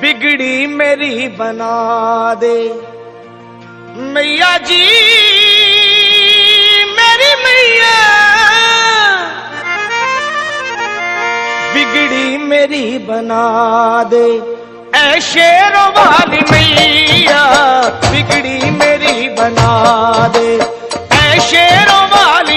बिगड़ी मेरी बना दे मैया जी, मेरी मैया। बिगड़ी मेरी बना दे ऐ शेरों वाली मैया, बिगड़ी मेरी बना दे ऐ शेरों वाली